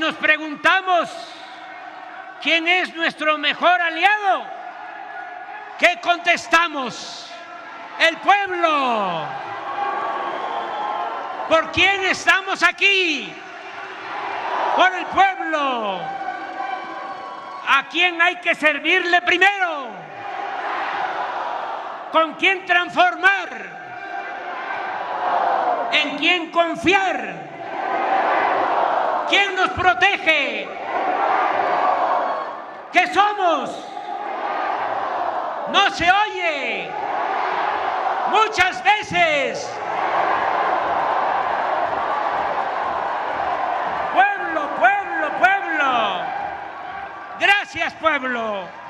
nos preguntamos quién es nuestro mejor aliado, ¿qué contestamos? El pueblo. ¿Por quién estamos aquí? Por el pueblo. ¿A quién hay que servirle primero? ¿Con quién transformar? ¿En quién confiar? ¿Quién nos protege? ¿Qué somos? No se oye. Muchas veces. Pueblo, pueblo, pueblo. Gracias, pueblo.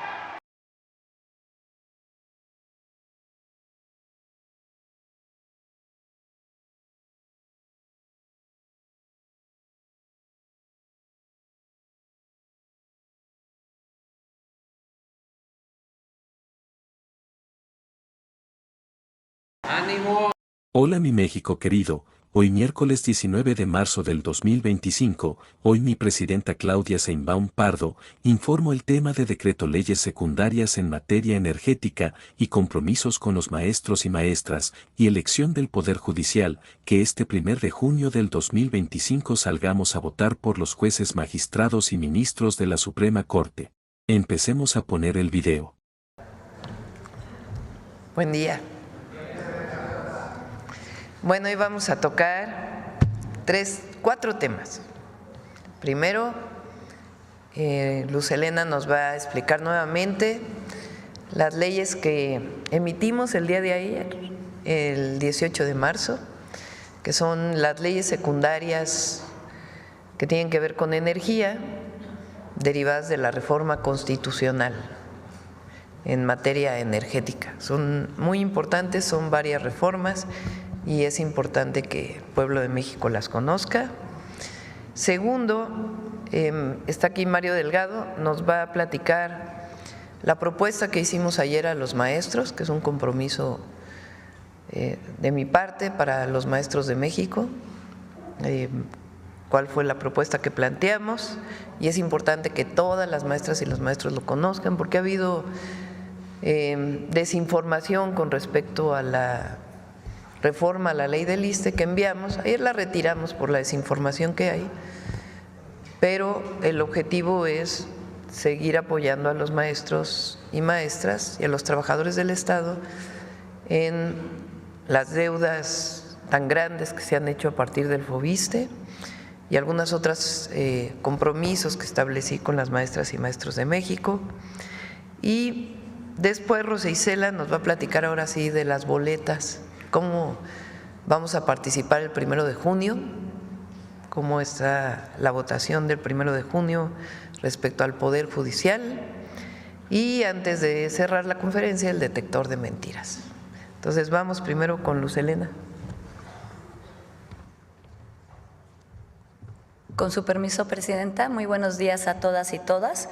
¡Ánimo! Hola mi México querido, hoy miércoles 19 de marzo del 2025, hoy mi presidenta Claudia Sheinbaum Pardo informó el tema de decreto leyes secundarias en materia energética y compromisos con los maestros y maestras y elección del Poder Judicial, que este 1 de junio del 2025 salgamos a votar por los jueces magistrados y ministros de la Suprema Corte. Empecemos a poner el video. Buen día. Bueno, hoy vamos a tocar 4 temas. Primero, Luz Helena nos va a explicar nuevamente las leyes que emitimos el día de ayer, el 18 de marzo, que son las leyes secundarias que tienen que ver con energía, derivadas de la reforma constitucional en materia energética. Son muy importantes, son varias reformas y es importante que el pueblo de México las conozca. Segundo, está aquí Mario Delgado, nos va a platicar la propuesta que hicimos ayer a los maestros, que es un compromiso de mi parte para los maestros de México, cuál fue la propuesta que planteamos, y es importante que todas las maestras y los maestros lo conozcan porque ha habido desinformación con respecto a la reforma a la ley del ISSSTE que enviamos. Ayer la retiramos por la desinformación que hay, pero el objetivo es seguir apoyando a los maestros y maestras y a los trabajadores del Estado en las deudas tan grandes que se han hecho a partir del FOBISSSTE y algunas otras compromisos que establecí con las maestras y maestros de México. Y después Rosa Isela nos va a platicar ahora sí de las boletas, cómo vamos a participar el 1 de junio, cómo está la votación del 1 de junio respecto al Poder Judicial, y antes de cerrar la conferencia, el detector de mentiras. Entonces vamos primero con Luz Helena. Con su permiso, Presidenta, muy buenos días a todas y todas.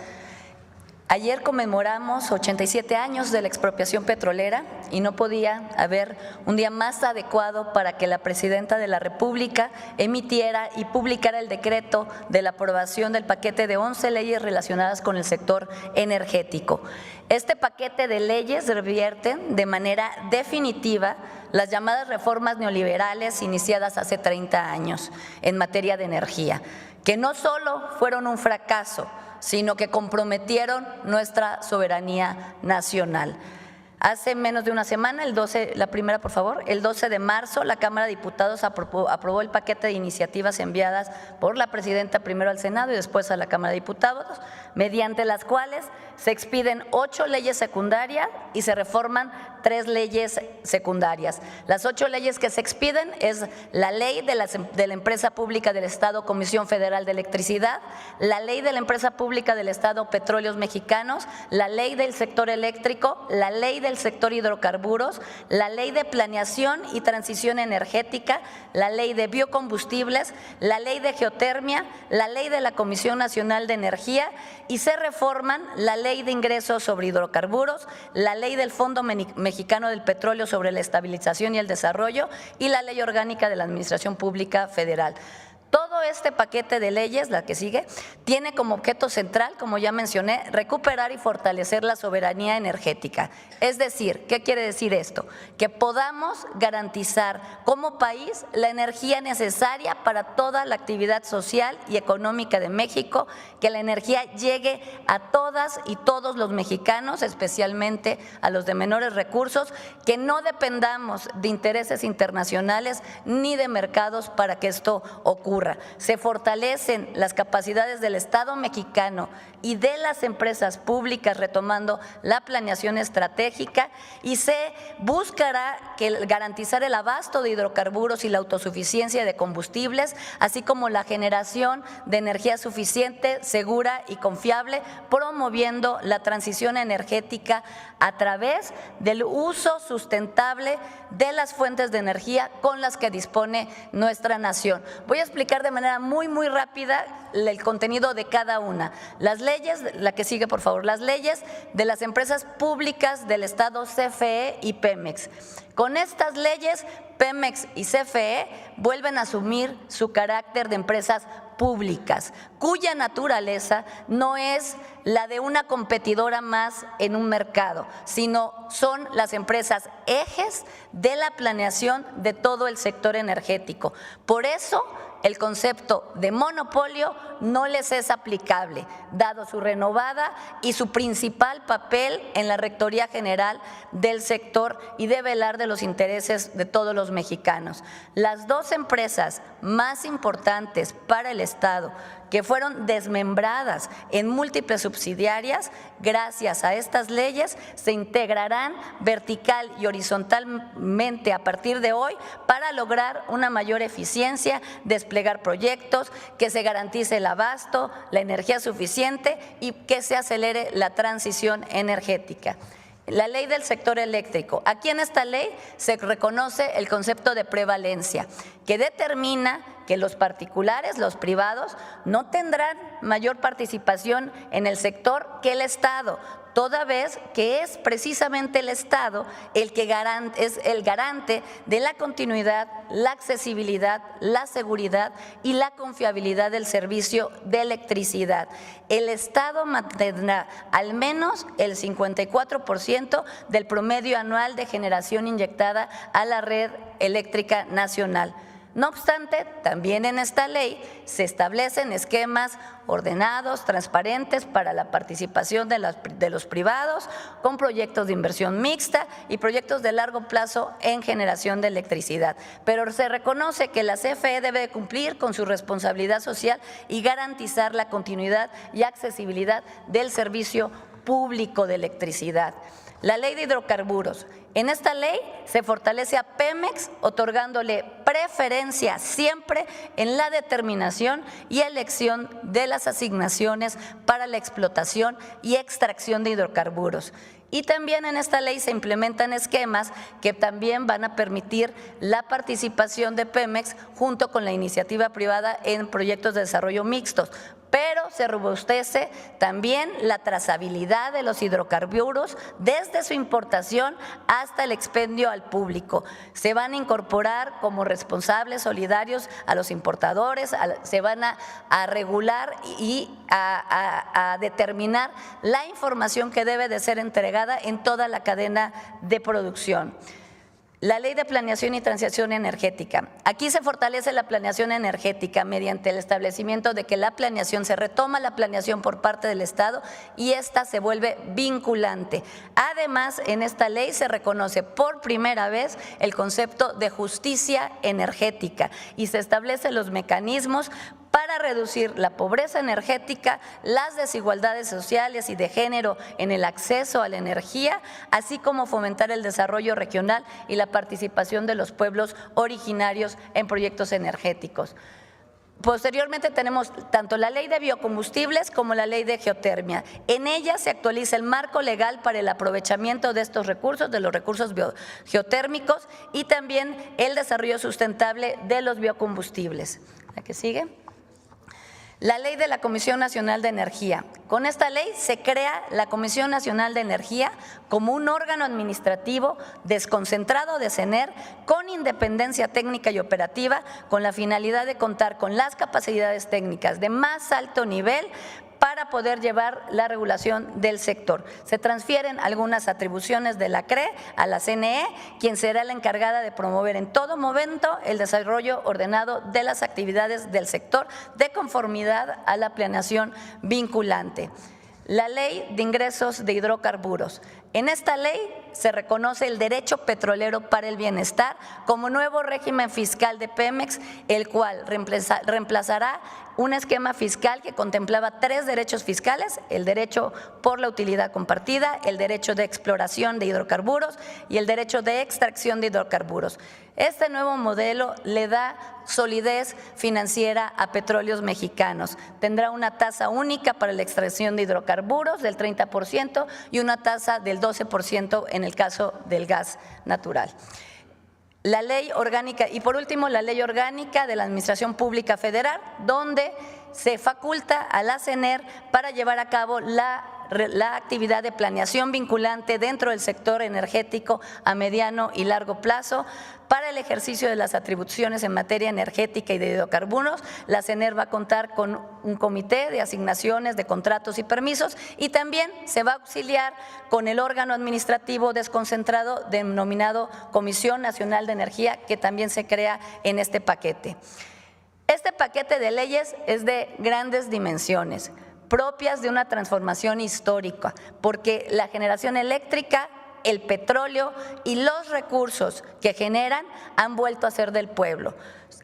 Ayer conmemoramos 87 años de la expropiación petrolera y no podía haber un día más adecuado para que la Presidenta de la República emitiera y publicara el decreto de la aprobación del paquete de 11 leyes relacionadas con el sector energético. Este paquete de leyes revierte de manera definitiva las llamadas reformas neoliberales iniciadas hace 30 años en materia de energía, que no solo fueron un fracaso, sino que comprometieron nuestra soberanía nacional. Hace menos de una semana, el 12 de marzo, la Cámara de Diputados aprobó el paquete de iniciativas enviadas por la Presidenta primero al Senado y después a la Cámara de Diputados, mediante las cuales se expiden 8 leyes secundarias y se reforman 3 leyes secundarias. Las 8 leyes que se expiden es la Ley de la Empresa Pública del Estado Comisión Federal de Electricidad, la Ley de la Empresa Pública del Estado Petróleos Mexicanos, la Ley del Sector Eléctrico, la Ley del Sector Hidrocarburos, la Ley de Planeación y Transición Energética, la Ley de Biocombustibles, la Ley de Geotermia, la Ley de la Comisión Nacional de Energía, y se reforman la Ley de Ingresos sobre Hidrocarburos, la Ley del Fondo Mexicano del Petróleo sobre la Estabilización y el Desarrollo y la Ley Orgánica de la Administración Pública Federal. Todo este paquete de leyes, la que sigue, tiene como objeto central, como ya mencioné, recuperar y fortalecer la soberanía energética. Es decir, ¿qué quiere decir esto? Que podamos garantizar como país la energía necesaria para toda la actividad social y económica de México, que la energía llegue a todas y todos los mexicanos, especialmente a los de menores recursos, que no dependamos de intereses internacionales ni de mercados para que esto ocurra. Se fortalecen las capacidades del Estado mexicano y de las empresas públicas retomando la planeación estratégica y se buscará garantizar el abasto de hidrocarburos y la autosuficiencia de combustibles, así como la generación de energía suficiente, segura y confiable, promoviendo la transición energética a través del uso sustentable de las fuentes de energía con las que dispone nuestra nación. Voy a explicar de manera muy rápida el contenido de cada una. Las leyes, la que sigue por favor, las leyes de las empresas públicas del Estado, CFE y Pemex. Con estas leyes, Pemex y CFE vuelven a asumir su carácter de empresas públicas, cuya naturaleza no es la de una competidora más en un mercado, sino son las empresas ejes de la planeación de todo el sector energético. Por eso, el concepto de monopolio no les es aplicable, dado su renovada y su principal papel en la rectoría general del sector y de velar de los intereses de todos los mexicanos. Las dos empresas más importantes para el Estado, que fueron desmembradas en múltiples subsidiarias, gracias a estas leyes se integrarán vertical y horizontalmente a partir de hoy para lograr una mayor eficiencia, desplegar proyectos, que se garantice el abasto, la energía suficiente y que se acelere la transición energética. La ley del sector eléctrico. Aquí en esta ley se reconoce el concepto de prevalencia, que determina que los particulares, los privados, no tendrán mayor participación en el sector que el Estado, toda vez que es precisamente el Estado el que es el garante de la continuidad, la accesibilidad, la seguridad y la confiabilidad del servicio de electricidad. El Estado mantendrá al menos el 54% del promedio anual de generación inyectada a la red eléctrica nacional. No obstante, también en esta ley se establecen esquemas ordenados, transparentes para la participación de los privados con proyectos de inversión mixta y proyectos de largo plazo en generación de electricidad. Pero se reconoce que la CFE debe cumplir con su responsabilidad social y garantizar la continuidad y accesibilidad del servicio público de electricidad. La ley de hidrocarburos. En esta ley se fortalece a Pemex otorgándole preferencia siempre en la determinación y elección de las asignaciones para la explotación y extracción de hidrocarburos. Y también en esta ley se implementan esquemas que también van a permitir la participación de Pemex junto con la iniciativa privada en proyectos de desarrollo mixtos. Pero se robustece también la trazabilidad de los hidrocarburos desde su importación hasta el expendio al público. Se van a incorporar como responsables solidarios a los importadores, se van a regular y a determinar la información que debe de ser entregada en toda la cadena de producción. La ley de planeación y transición energética. Aquí se fortalece la planeación energética mediante el establecimiento de que la planeación, se retoma la planeación por parte del Estado y esta se vuelve vinculante. Además, en esta ley se reconoce por primera vez el concepto de justicia energética y se establecen los mecanismos para reducir la pobreza energética, las desigualdades sociales y de género en el acceso a la energía, así como fomentar el desarrollo regional y la participación de los pueblos originarios en proyectos energéticos. Posteriormente tenemos tanto la ley de biocombustibles como la ley de geotermia. En ella se actualiza el marco legal para el aprovechamiento de estos recursos, de los recursos geotérmicos y también el desarrollo sustentable de los biocombustibles. ¿La que sigue? La ley de la Comisión Nacional de Energía. Con esta ley se crea la Comisión Nacional de Energía como un órgano administrativo desconcentrado de CENER con independencia técnica y operativa, con la finalidad de contar con las capacidades técnicas de más alto nivel para poder llevar la regulación del sector. Se transfieren algunas atribuciones de la CRE a la CNE, quien será la encargada de promover en todo momento el desarrollo ordenado de las actividades del sector de conformidad a la planeación vinculante. La Ley de Ingresos de Hidrocarburos. En esta ley se reconoce el derecho petrolero para el bienestar como nuevo régimen fiscal de Pemex, el cual reemplazará un esquema fiscal que contemplaba 3 derechos fiscales: el derecho por la utilidad compartida, el derecho de exploración de hidrocarburos y el derecho de extracción de hidrocarburos. Este nuevo modelo le da solidez financiera a Petróleos Mexicanos. Tendrá una tasa única para la extracción de hidrocarburos del 30% y una tasa del 12% en el caso del gas natural. La ley orgánica, y por último, la ley orgánica de la Administración Pública Federal, donde se faculta a la CENER para llevar a cabo la actividad de planeación vinculante dentro del sector energético a mediano y largo plazo. Para el ejercicio de las atribuciones en materia energética y de hidrocarburos, la CENER va a contar con un comité de asignaciones de contratos y permisos, y también se va a auxiliar con el órgano administrativo desconcentrado denominado Comisión Nacional de Energía, que también se crea en este paquete. Este paquete de leyes es de grandes dimensiones, propias de una transformación histórica, porque la generación eléctrica, el petróleo y los recursos que generan han vuelto a ser del pueblo.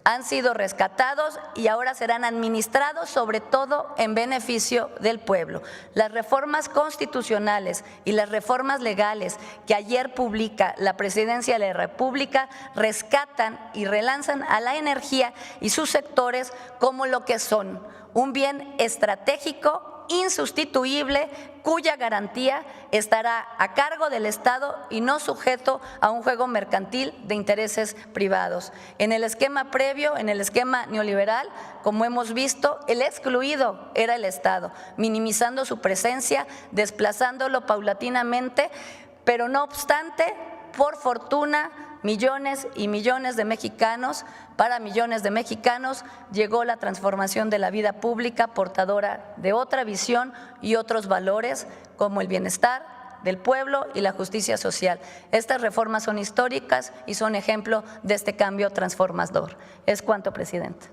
Han sido rescatados y ahora serán administrados sobre todo en beneficio del pueblo. Las reformas constitucionales y las reformas legales que ayer publica la Presidencia de la República rescatan y relanzan a la energía y sus sectores como lo que son: un bien estratégico, insustituible, cuya garantía estará a cargo del Estado y no sujeto a un juego mercantil de intereses privados. En el esquema previo, en el esquema neoliberal, como hemos visto, el excluido era el Estado, minimizando su presencia, desplazándolo paulatinamente, pero no obstante, por fortuna, millones y millones de mexicanos, para millones de mexicanos, llegó la transformación de la vida pública portadora de otra visión y otros valores como el bienestar del pueblo y la justicia social. Estas reformas son históricas y son ejemplo de este cambio transformador. Es cuanto, presidente.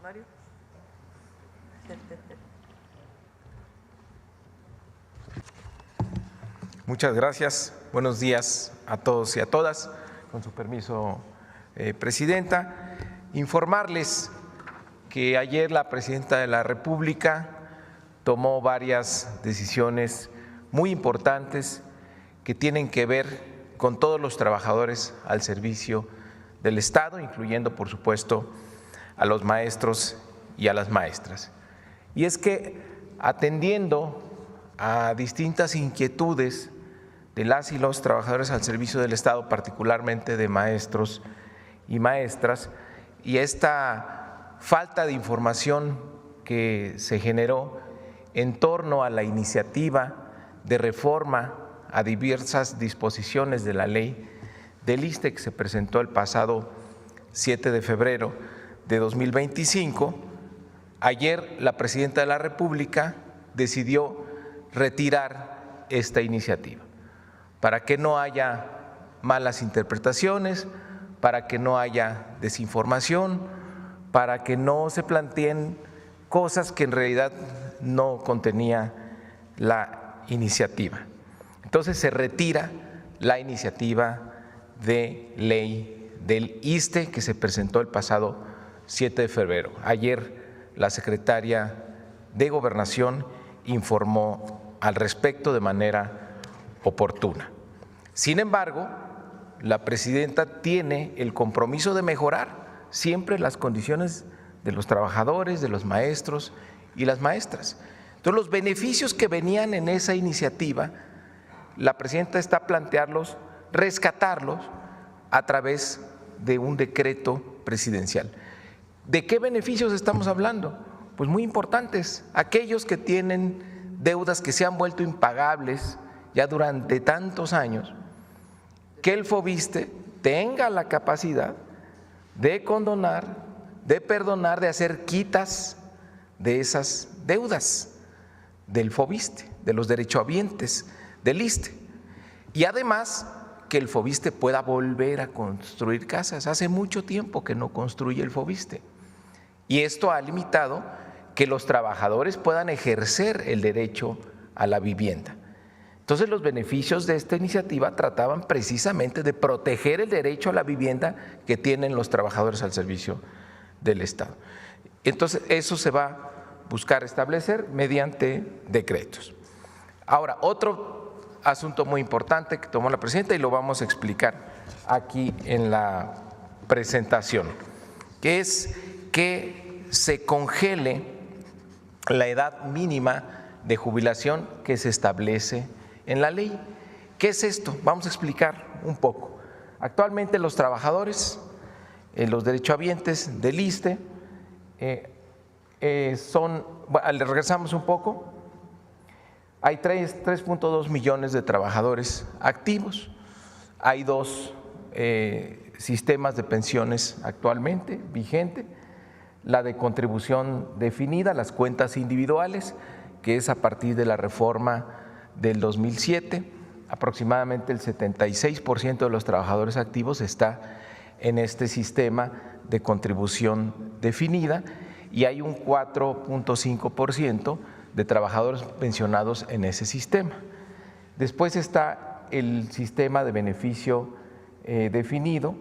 Mario. Muchas gracias. Buenos días a todos y a todas. Con su permiso, presidenta, informarles que ayer la presidenta de la República tomó varias decisiones muy importantes que tienen que ver con todos los trabajadores al servicio del Estado, incluyendo, por supuesto, a los maestros y a las maestras. Y es que, atendiendo a distintas inquietudes de las y los trabajadores al servicio del Estado, particularmente de maestros y maestras, y esta falta de información que se generó en torno a la iniciativa de reforma a diversas disposiciones de la ley del ISSSTE que se presentó el pasado 7 de febrero de 2025, ayer la presidenta de la República decidió retirar esta iniciativa, para que no haya malas interpretaciones, para que no haya desinformación, para que no se planteen cosas que en realidad no contenía la iniciativa. Entonces se retira la iniciativa de ley del ISSSTE que se presentó el pasado 7 de febrero. Ayer la secretaria de Gobernación informó al respecto de manera oportuna. Sin embargo, la presidenta tiene el compromiso de mejorar siempre las condiciones de los trabajadores, de los maestros y las maestras. Entonces, los beneficios que venían en esa iniciativa, la presidenta está plantearlos, rescatarlos a través de un decreto presidencial. ¿De qué beneficios estamos hablando? Pues muy importantes, aquellos que tienen deudas que se han vuelto impagables ya durante tantos años, que el FOBISTE tenga la capacidad de condonar, de perdonar, de hacer quitas de esas deudas del FOBISTE, de los derechohabientes del ISSSTE. Y además que el FOBISTE pueda volver a construir casas. Hace mucho tiempo que no construye el FOBISTE. Y esto ha limitado que los trabajadores puedan ejercer el derecho a la vivienda. Entonces, los beneficios de esta iniciativa trataban precisamente de proteger el derecho a la vivienda que tienen los trabajadores al servicio del Estado. Entonces, eso se va a buscar establecer mediante decretos. Ahora, otro asunto muy importante que tomó la presidenta y lo vamos a explicar aquí en la presentación, que es que se congele la edad mínima de jubilación que se establece en la ley. ¿Qué es esto? Vamos a explicar un poco. Actualmente los trabajadores, los derechohabientes del ISSSTE son, bueno, le regresamos un poco, hay 3.2 millones de trabajadores activos, hay dos sistemas de pensiones actualmente vigentes, la de contribución definida, las cuentas individuales, que es a partir de la reforma del 2007, aproximadamente el 76% de los trabajadores activos está en este sistema de contribución definida y hay un 4.5% de trabajadores pensionados en ese sistema. Después está el sistema de beneficio definido,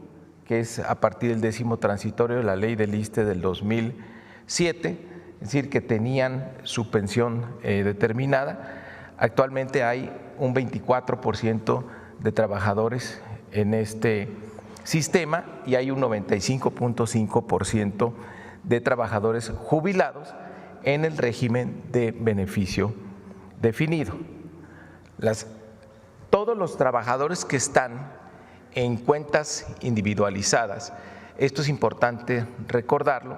que es a partir del 10º transitorio de la ley del ISSSTE del 2007, es decir, que tenían su pensión determinada. Actualmente hay un 24% de trabajadores en este sistema y hay un 95.5% de trabajadores jubilados en el régimen de beneficio definido. Todos los trabajadores que están en cuentas individualizadas, esto es importante recordarlo,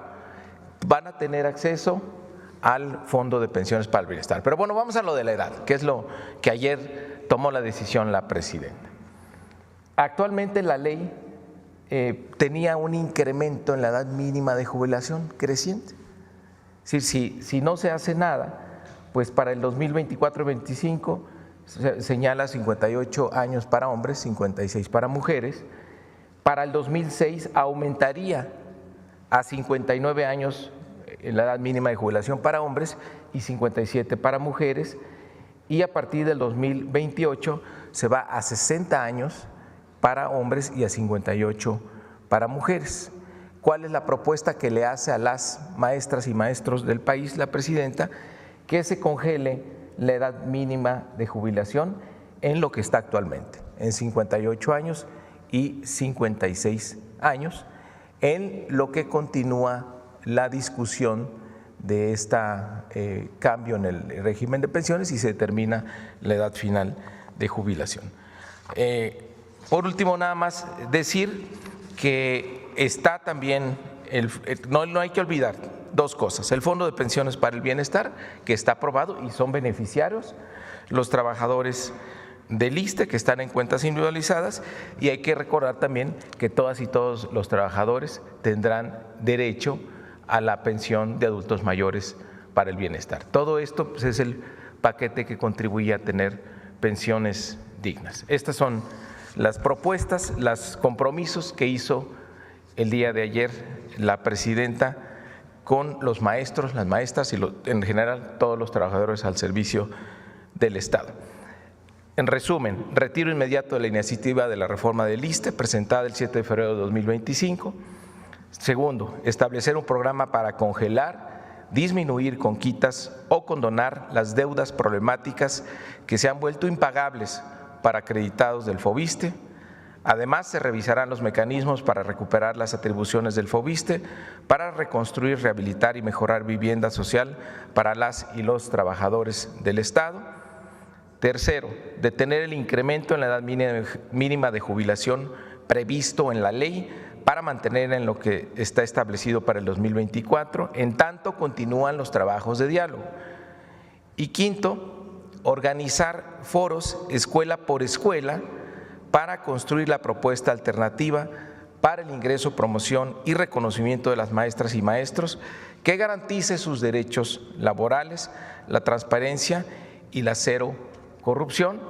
van a tener acceso al Fondo de Pensiones para el Bienestar. Pero bueno, vamos a lo de la edad, que es lo que ayer tomó la decisión la presidenta. Actualmente la ley tenía un incremento en la edad mínima de jubilación creciente. Es decir, si no se hace nada, pues para el 2024-25 señala 58 años para hombres, 56 para mujeres. Para el 2006 aumentaría a 59 años en la edad mínima de jubilación para hombres y 57 para mujeres, y a partir del 2028 se va a 60 años para hombres y a 58 para mujeres. ¿Cuál es la propuesta que le hace a las maestras y maestros del país la presidenta? Que se congele la edad mínima de jubilación en lo que está actualmente, en 58 años y 56 años, en lo que continúa la discusión de este cambio en el régimen de pensiones y se determina la edad final de jubilación. Por último, nada más decir que está también, no hay que olvidar dos cosas: el Fondo de Pensiones para el Bienestar, que está aprobado y son beneficiarios los trabajadores del ISSSTE que están en cuentas individualizadas, y hay que recordar también que todas y todos los trabajadores tendrán derecho a la pensión de adultos mayores para el bienestar. Todo esto pues, es el paquete que contribuye a tener pensiones dignas. Estas son las propuestas, los compromisos que hizo el día de ayer la presidenta con los maestros, las maestras y en general todos los trabajadores al servicio del Estado. En resumen, retiro inmediato de la iniciativa de la reforma del ISSSTE presentada el 7 de febrero de 2025. Segundo, establecer un programa para congelar, disminuir con quitas o condonar las deudas problemáticas que se han vuelto impagables para acreditados del FOBISTE. Además, se revisarán los mecanismos para recuperar las atribuciones del FOBISTE para reconstruir, rehabilitar y mejorar vivienda social para las y los trabajadores del Estado. Tercero, detener el incremento en la edad mínima de jubilación previsto en la ley para mantener en lo que está establecido para el 2024, en tanto continúan los trabajos de diálogo. Y quinto, organizar foros escuela por escuela para construir la propuesta alternativa para el ingreso, promoción y reconocimiento de las maestras y maestros que garantice sus derechos laborales, la transparencia y la cero corrupción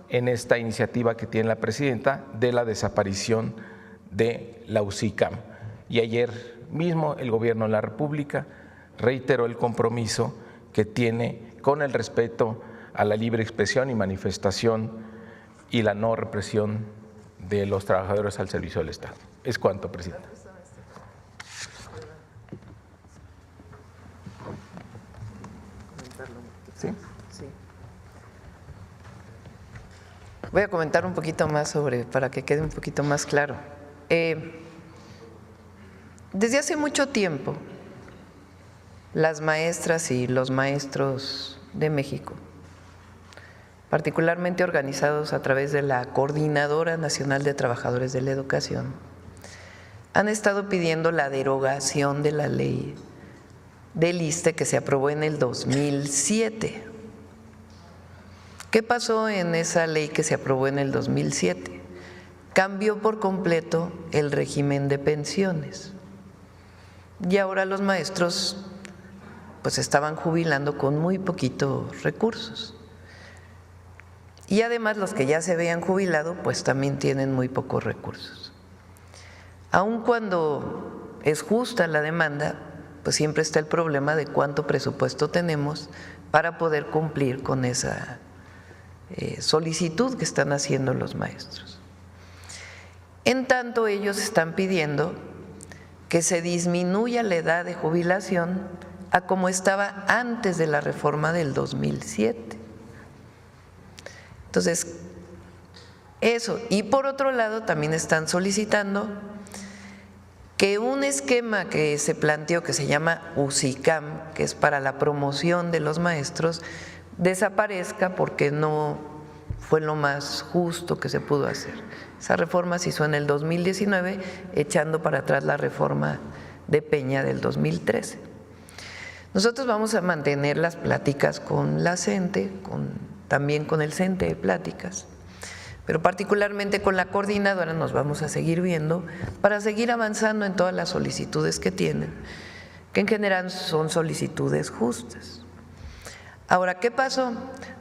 en esta iniciativa que tiene la presidenta de la desaparición de la UCICAM. Y ayer mismo el Gobierno de la República reiteró el compromiso que tiene con el respeto a la libre expresión y manifestación y la no represión de los trabajadores al servicio del Estado. Es cuanto, presidenta. ¿Sí? Sí. Voy a comentar un poquito más para que quede un poquito más claro. Desde hace mucho tiempo, las maestras y los maestros de México, particularmente organizados a través de la Coordinadora Nacional de Trabajadores de la Educación, han estado pidiendo la derogación de la ley del ISSSTE que se aprobó en el 2007. ¿Qué pasó en esa ley que se aprobó en el 2007? Cambió por completo el régimen de pensiones y ahora los maestros pues estaban jubilando con muy poquitos recursos. Y además los que ya se habían jubilado pues también tienen muy pocos recursos. Aun cuando es justa la demanda, pues siempre está el problema de cuánto presupuesto tenemos para poder cumplir con esa solicitud que están haciendo los maestros. En tanto, ellos están pidiendo que se disminuya la edad de jubilación a como estaba antes de la reforma del 2007. Entonces, eso. Y por otro lado, también están solicitando que un esquema que se planteó que se llama UCICAM, que es para la promoción de los maestros, desaparezca porque no fue lo más justo que se pudo hacer. Esa reforma se hizo en el 2019, echando para atrás la reforma de Peña del 2013. Nosotros vamos a mantener las pláticas con la CENTE, también con el CENTE de pláticas, pero particularmente con la coordinadora nos vamos a seguir viendo para seguir avanzando en todas las solicitudes que tienen, que en general son solicitudes justas. Ahora, ¿qué pasó?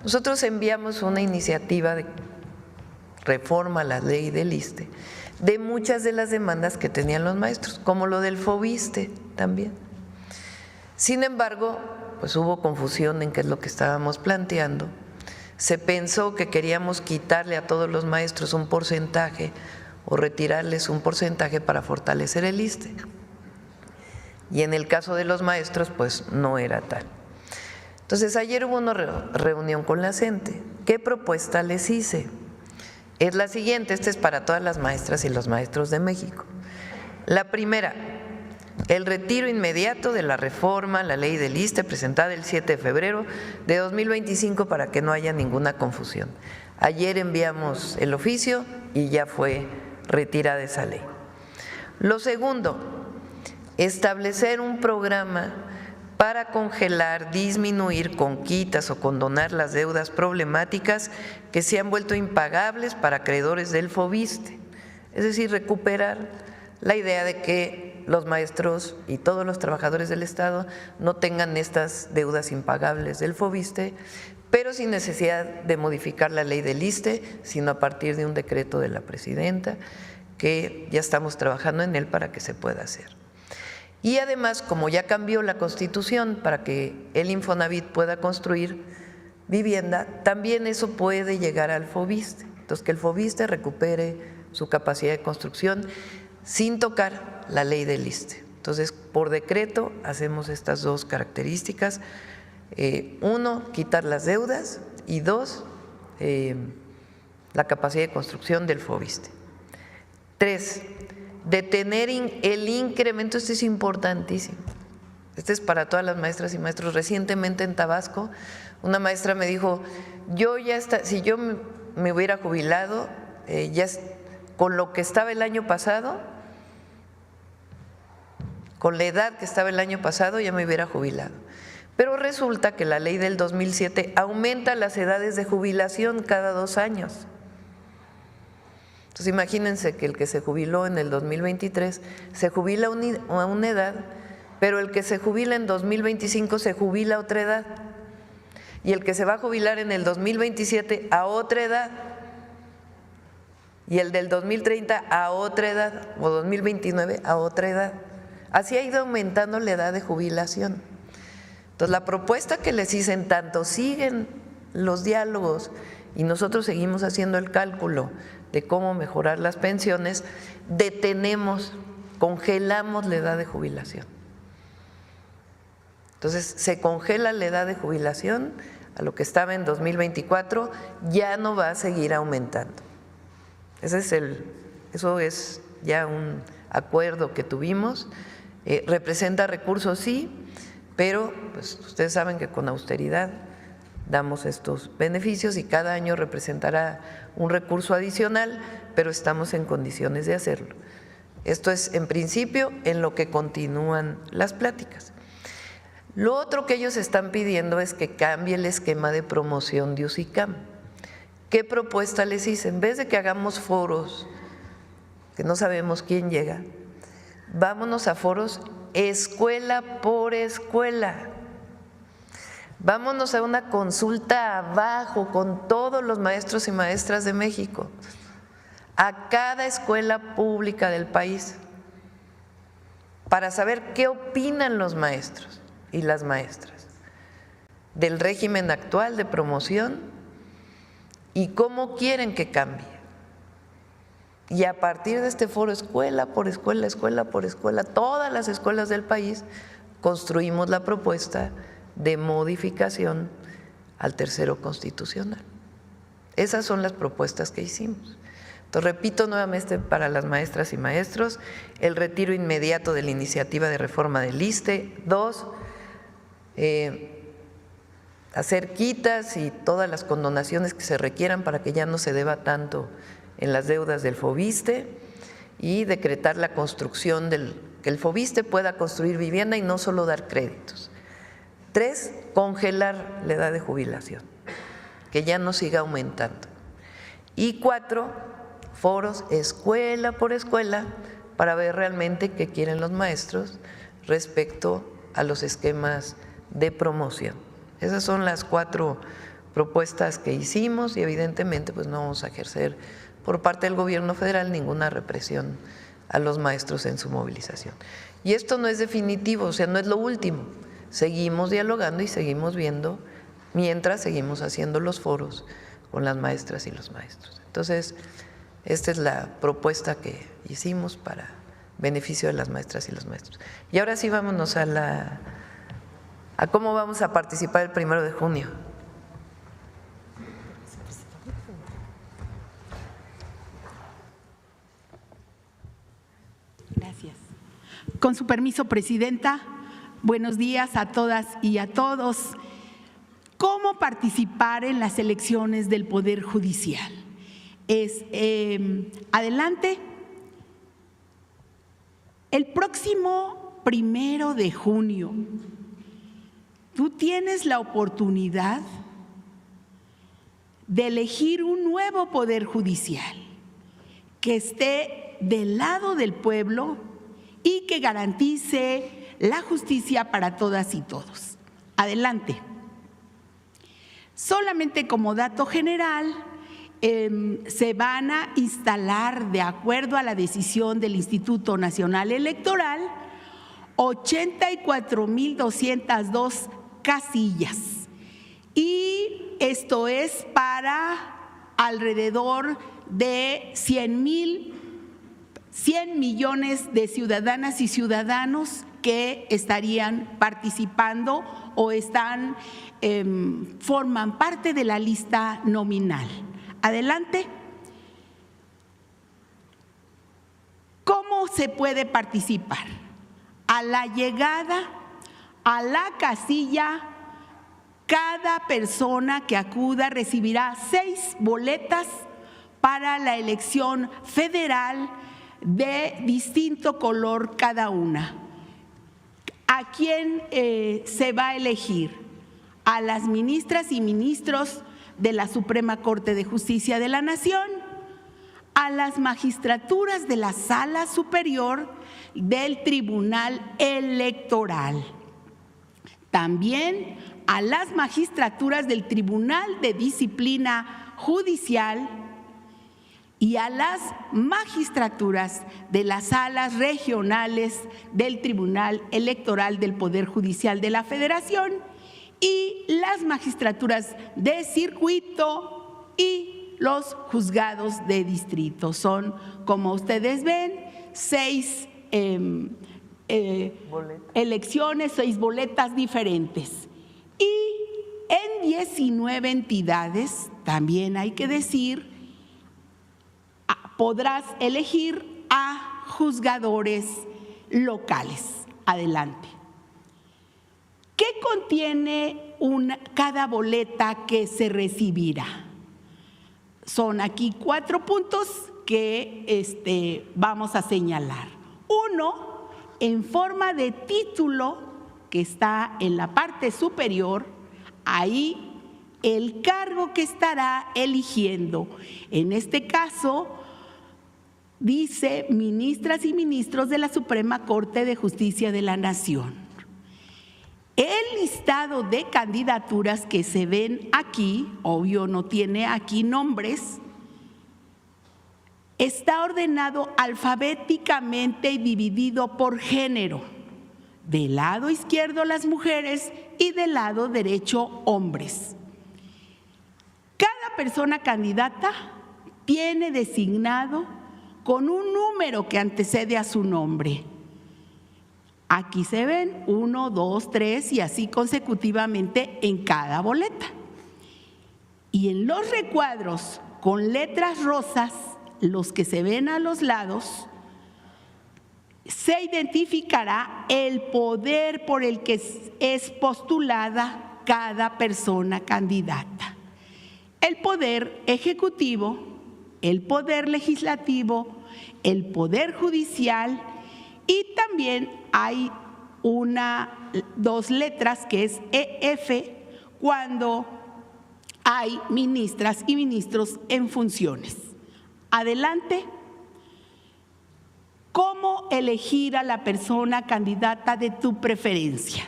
Nosotros enviamos una iniciativa de reforma a la ley del ISSSTE de muchas de las demandas que tenían los maestros, como lo del FOBISSSTE también. Sin embargo, pues hubo confusión en qué es lo que estábamos planteando. Se pensó que queríamos quitarle a todos los maestros un porcentaje o retirarles un porcentaje para fortalecer el ISSSTE. Y en el caso de los maestros, pues no era tal. Entonces, ayer hubo una reunión con la CENTE. ¿Qué propuesta les hice? Es la siguiente, esta es para todas las maestras y los maestros de México. La primera, el retiro inmediato de la reforma, la ley del ISSSTE presentada el 7 de febrero de 2025 para que no haya ninguna confusión. Ayer enviamos el oficio y ya fue retirada esa ley. Lo segundo, establecer un programa para congelar, disminuir con quitas o condonar las deudas problemáticas que se han vuelto impagables para acreedores del FOBISSSTE. Es decir, recuperar la idea de que los maestros y todos los trabajadores del Estado no tengan estas deudas impagables del FOBISSSTE, pero sin necesidad de modificar la ley del ISSSTE, sino a partir de un decreto de la presidenta, que ya estamos trabajando en él para que se pueda hacer. Y además, como ya cambió la Constitución para que el Infonavit pueda construir vivienda, también eso puede llegar al FOBISSSTE. Entonces, que el FOBISSSTE recupere su capacidad de construcción sin tocar la ley del ISSSTE. Entonces, por decreto hacemos estas dos características. Uno, quitar las deudas y dos, la capacidad de construcción del FOBISSSTE. Tres, detener el incremento, esto es importantísimo, este es para todas las maestras y maestros. Recientemente en Tabasco, una maestra me dijo, si yo me hubiera jubilado, ya con lo que estaba el año pasado, con la edad que estaba el año pasado ya me hubiera jubilado. Pero resulta que la ley del 2007 aumenta las edades de jubilación cada 2 años. Entonces imagínense que el que se jubiló en el 2023 se jubila a una edad, pero el que se jubila en 2025 se jubila a otra edad. Y el que se va a jubilar en el 2027 a otra edad. Y el del 2030 a otra edad, o 2029 a otra edad. Así ha ido aumentando la edad de jubilación. Entonces la propuesta que les hice, en tanto siguen los diálogos y nosotros seguimos haciendo el cálculo de cómo mejorar las pensiones, detenemos, congelamos la edad de jubilación. Entonces se congela la edad de jubilación a lo que estaba en 2024, ya no va a seguir aumentando. Eso es ya un acuerdo que tuvimos. Representa recursos, sí, pero pues ustedes saben que con austeridad damos estos beneficios y cada año representará un recurso adicional, pero estamos en condiciones de hacerlo. Esto es en principio en lo que continúan las pláticas. Lo otro que ellos están pidiendo es que cambie el esquema de promoción de UCICAM. ¿Qué propuesta les hice? En vez de que hagamos foros, que no sabemos quién llega, vámonos a foros escuela por escuela. Vámonos a una consulta abajo con todos los maestros y maestras de México, a cada escuela pública del país, para saber qué opinan los maestros y las maestras del régimen actual de promoción y cómo quieren que cambie. Y a partir de este foro, escuela por escuela, escuela por escuela, todas las escuelas del país, construimos la propuesta de modificación al tercero constitucional. Esas son las propuestas que hicimos. Entonces, repito nuevamente para las maestras y maestros, el retiro inmediato de la iniciativa de reforma del ISSSTE. 2, hacer quitas y todas las condonaciones que se requieran para que ya no se deba tanto en las deudas del FOBISSSTE y decretar la construcción que el FOBISSSTE pueda construir vivienda y no solo dar créditos. 3, congelar la edad de jubilación, que ya no siga aumentando. Y 4, foros escuela por escuela para ver realmente qué quieren los maestros respecto a los esquemas de promoción. Esas son las 4 propuestas que hicimos y evidentemente pues no vamos a ejercer por parte del gobierno federal ninguna represión a los maestros en su movilización. Y esto no es definitivo, o sea, no es lo último. Seguimos dialogando y seguimos viendo mientras seguimos haciendo los foros con las maestras y los maestros. Entonces, esta es la propuesta que hicimos para beneficio de las maestras y los maestros. Y ahora sí vámonos a cómo vamos a participar el 1 de junio. Gracias. Con su permiso, Presidenta, buenos días a todas y a todos. ¿Cómo participar en las elecciones del Poder Judicial? Adelante. El próximo 1 de junio, tú tienes la oportunidad de elegir un nuevo Poder Judicial que esté del lado del pueblo y que garantice la justicia para todas y todos. Adelante. Solamente como dato general, se van a instalar, de acuerdo a la decisión del Instituto Nacional Electoral, 84,202 casillas. Y esto es para alrededor de 100 millones de ciudadanas y ciudadanos que estarían participando o forman parte de la lista nominal. Adelante. ¿Cómo se puede participar? A la llegada a la casilla, cada persona que acuda recibirá 6 boletas para la elección federal de distinto color cada una. quién se va a elegir? A las ministras y ministros de la Suprema Corte de Justicia de la Nación, a las magistraturas de la Sala Superior del Tribunal Electoral, también a las magistraturas del Tribunal de Disciplina Judicial y a las magistraturas de las salas regionales del Tribunal Electoral del Poder Judicial de la Federación y las magistraturas de circuito y los juzgados de distrito. Son, como ustedes ven, 6 elecciones, 6 boletas diferentes. Y en 19 entidades, también hay que decir, podrás elegir a juzgadores locales. Adelante. ¿Qué contiene cada boleta que se recibirá? Son aquí 4 puntos que vamos a señalar. 1, en forma de título que está en la parte superior, ahí el cargo que estará eligiendo. En este caso, dice ministras y ministros de la Suprema Corte de Justicia de la Nación. El listado de candidaturas que se ven aquí, obvio no tiene aquí nombres, está ordenado alfabéticamente y dividido por género. Del lado izquierdo las mujeres y del lado derecho hombres. Cada persona candidata tiene designado con un número que antecede a su nombre. Aquí se ven 1, 2, 3 y así consecutivamente en cada boleta. Y en los recuadros con letras rosas, los que se ven a los lados, se identificará el poder por el que es postulada cada persona candidata. El poder ejecutivo, el poder legislativo, el poder judicial y también hay 2 letras que es EF cuando hay ministras y ministros en funciones. Adelante. ¿Cómo elegir a la persona candidata de tu preferencia?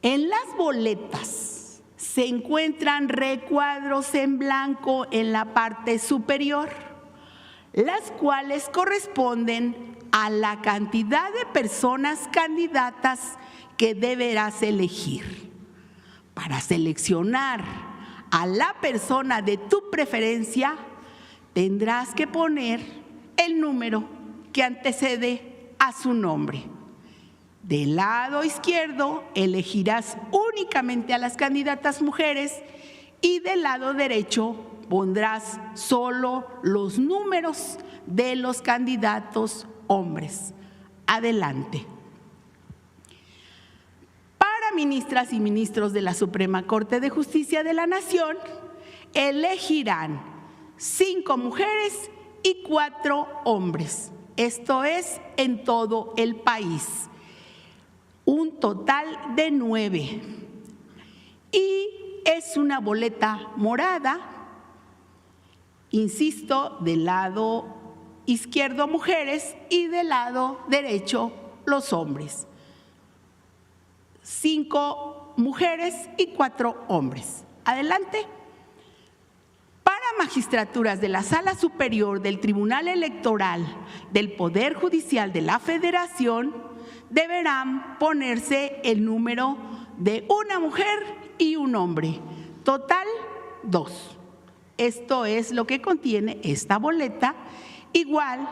En las boletas se encuentran recuadros en blanco en la parte superior, las cuales corresponden a la cantidad de personas candidatas que deberás elegir. Para seleccionar a la persona de tu preferencia, tendrás que poner el número que antecede a su nombre. Del lado izquierdo elegirás únicamente a las candidatas mujeres y del lado derecho pondrás solo los números de los candidatos hombres. Adelante. Para ministras y ministros de la Suprema Corte de Justicia de la Nación, elegirán 5 mujeres y 4 hombres. Esto es en todo el país. Un total de 9. Y es una boleta morada, insisto, del lado izquierdo mujeres y del lado derecho los hombres. 5 mujeres y 4 hombres. Adelante. Para magistraturas de la Sala Superior del Tribunal Electoral del Poder Judicial de la Federación, deberán ponerse el número de una mujer y un hombre. Total, 2. Esto es lo que contiene esta boleta. Igual,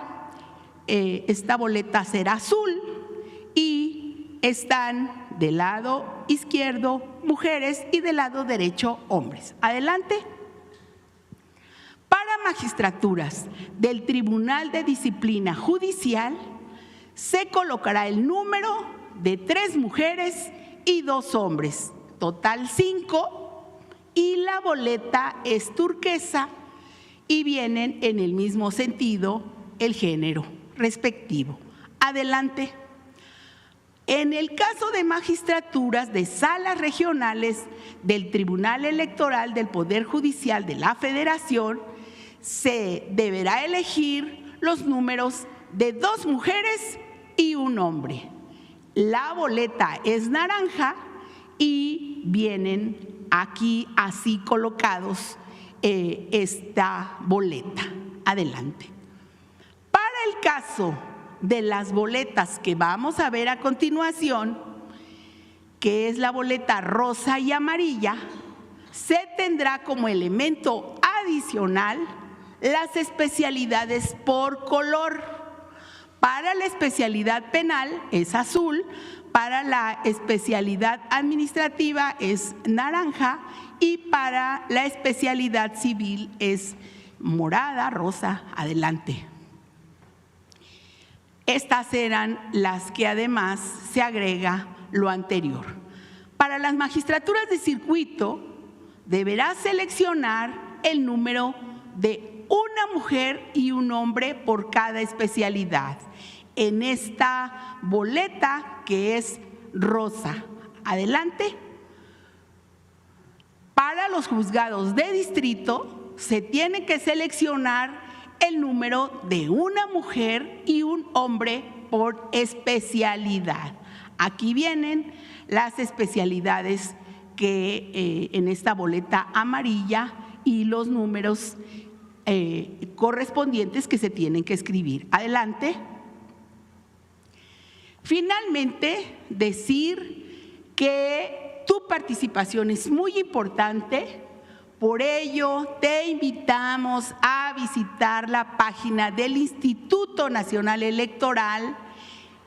esta boleta será azul y están del lado izquierdo mujeres y del lado derecho hombres. Adelante. Para magistraturas del Tribunal de Disciplina Judicial, se colocará el número de 3 mujeres y 2 hombres. Total 5 y la boleta es turquesa y vienen en el mismo sentido el género respectivo. Adelante. En el caso de magistraturas de salas regionales del Tribunal Electoral del Poder Judicial de la Federación, se deberá elegir los números de 2 mujeres y 1 hombre. La boleta es naranja y vienen aquí así colocados esta boleta. Adelante. Para el caso de las boletas que vamos a ver a continuación, que es la boleta rosa y amarilla, se tendrá como elemento adicional las especialidades por color. Para la especialidad penal es azul, para la especialidad administrativa es naranja y para la especialidad civil es morada, rosa. Adelante. Estas eran las que además se agrega lo anterior. Para las magistraturas de circuito deberá seleccionar el número de 1 mujer y 1 hombre por cada especialidad. En esta boleta que es rosa. Adelante. Para los juzgados de distrito se tiene que seleccionar el número de 1 mujer y 1 hombre por especialidad. Aquí vienen las especialidades que en esta boleta amarilla y los números correspondientes que se tienen que escribir. Adelante. Finalmente, decir que tu participación es muy importante. Por ello, te invitamos a visitar la página del Instituto Nacional Electoral,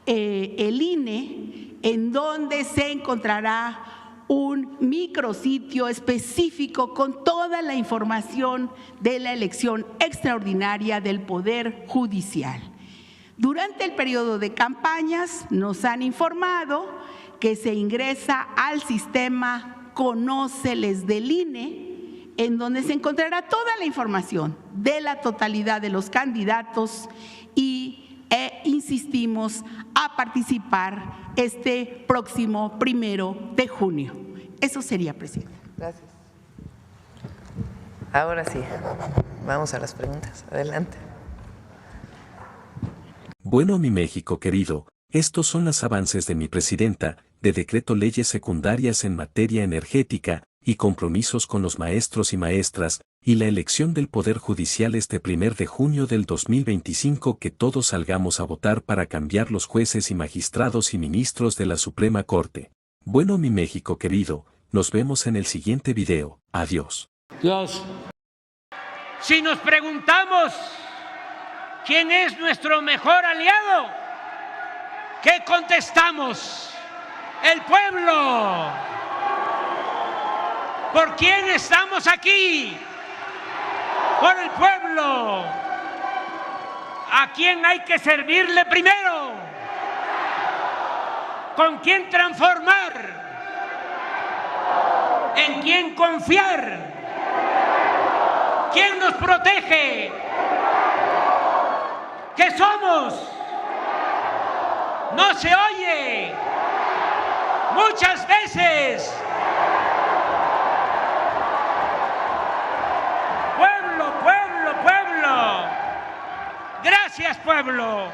el INE, en donde se encontrará un micrositio específico con toda la información de la elección extraordinaria del Poder Judicial. Durante el periodo de campañas nos han informado que se ingresa al sistema Conóceles del INE, en donde se encontrará toda la información de la totalidad de los candidatos y insistimos a participar este próximo 1 de junio. Eso sería, presidenta. Gracias. Ahora sí, vamos a las preguntas. Adelante. Bueno, mi México querido, estos son los avances de mi presidenta, de decreto leyes secundarias en materia energética, y compromisos con los maestros y maestras, y la elección del Poder Judicial este 1 de junio del 2025, que todos salgamos a votar para cambiar los jueces y magistrados y ministros de la Suprema Corte. Bueno, mi México querido, nos vemos en el siguiente video. Adiós. Dios. Si nos preguntamos quién es nuestro mejor aliado, ¿qué contestamos? El pueblo. ¿Por quién estamos aquí? Por el pueblo. ¿A quién hay que servirle primero? ¿Con quién transformar? ¿En quién confiar? ¿Quién nos protege? ¿Qué somos? No se oye. Muchas veces. Pueblo, pueblo, pueblo. Gracias, pueblo.